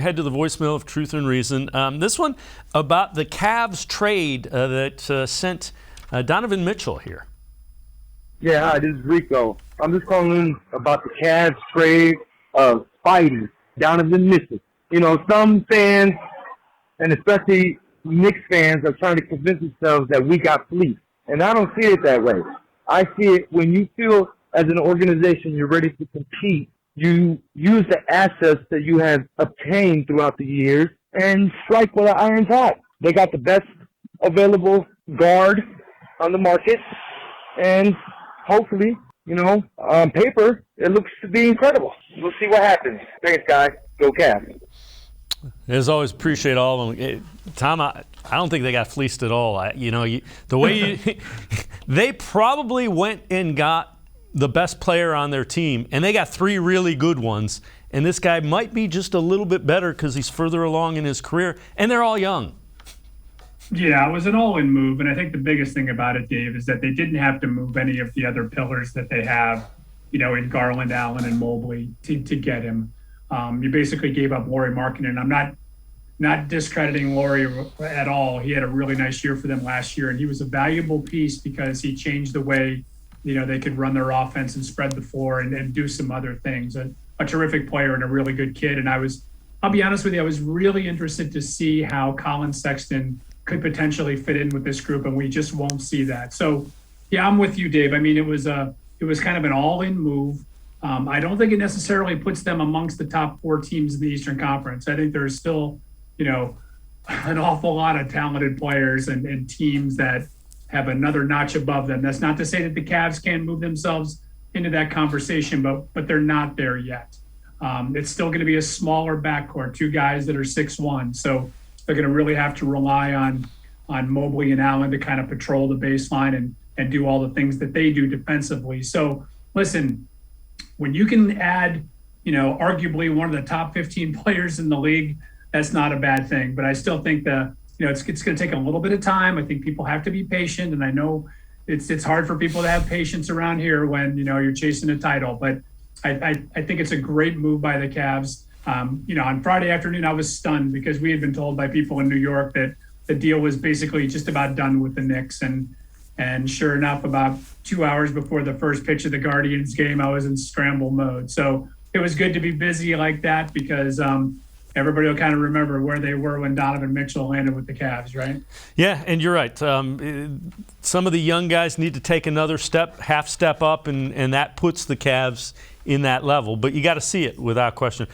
Head to the voicemail of Truth and Reason. This one about the Cavs trade that sent Donovan Mitchell here. Yeah, hi, this is Rico. I'm just calling in about the Cavs trade of Spidey, Donovan Mitchell. You know, some fans, and especially Knicks fans, are trying to convince themselves that we got fleeced. And I don't see it that way. I see it when you feel as an organization you're ready to compete, you use the assets that you have obtained throughout the years and strike while the iron's hot. They got the best available guard on the market, and hopefully, you know, on paper, it looks to be incredible. We'll see what happens. Thanks, guys. Go Cavs. As always, appreciate all of them. Tom, I don't think they got fleeced at all. They probably went and got the best player on their team, and they got three really good ones. And this guy might be just a little bit better because he's further along in his career, and they're all young. Yeah, it was an all-in move, and I think the biggest thing about it, Dave, is that they didn't have to move any of the other pillars that they have, you know, in Garland, Allen, and Mobley to get him. You basically gave up Lauri Markkanen. I'm not discrediting Lauri at all. He had a really nice year for them last year, and he was a valuable piece because he changed the way, you know, they could run their offense and spread the floor and do some other things. A terrific player and a really good kid. And I'll be honest with you, I was really interested to see how Colin Sexton could potentially fit in with this group, and we just won't see that. So, yeah, I'm with you, Dave. I mean, it was kind of an all-in move. I don't think it necessarily puts them amongst the top four teams in the Eastern Conference. I think there's still, you know, an awful lot of talented players and teams that have another notch above them. That's not to say that the Cavs can't move themselves into that conversation, but they're not there yet. It's still going to be a smaller backcourt, two guys that are 6'1", so they're going to really have to rely on Mobley and Allen to kind of patrol the baseline and do all the things that they do defensively. So, listen, when you can add, you know, arguably one of the top 15 players in the league, that's not a bad thing. But I still think it's going to take a little bit of time. I think people have to be patient, and I know it's hard for people to have patience around here when, you know, you're chasing a title. But I think it's a great move by the Cavs. You know, on Friday afternoon, I was stunned because we had been told by people in New York that the deal was basically just about done with the Knicks. And sure enough, about 2 hours before the first pitch of the Guardians game, I was in scramble mode. So it was good to be busy like that because everybody will kind of remember where they were when Donovan Mitchell landed with the Cavs, right? Yeah, and you're right. Some of the young guys need to take another half step up, and that puts the Cavs in that level. But you got to see it without question.